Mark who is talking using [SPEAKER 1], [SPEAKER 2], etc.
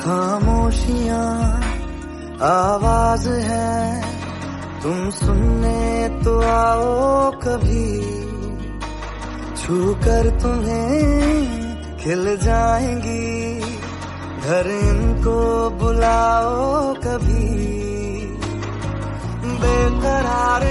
[SPEAKER 1] खामोशियां आवाज है, तुम सुनने तो आओ कभी, छू कर तुम्हें खिल जाएंगी, घर इनको बुलाओ कभी। बेकरार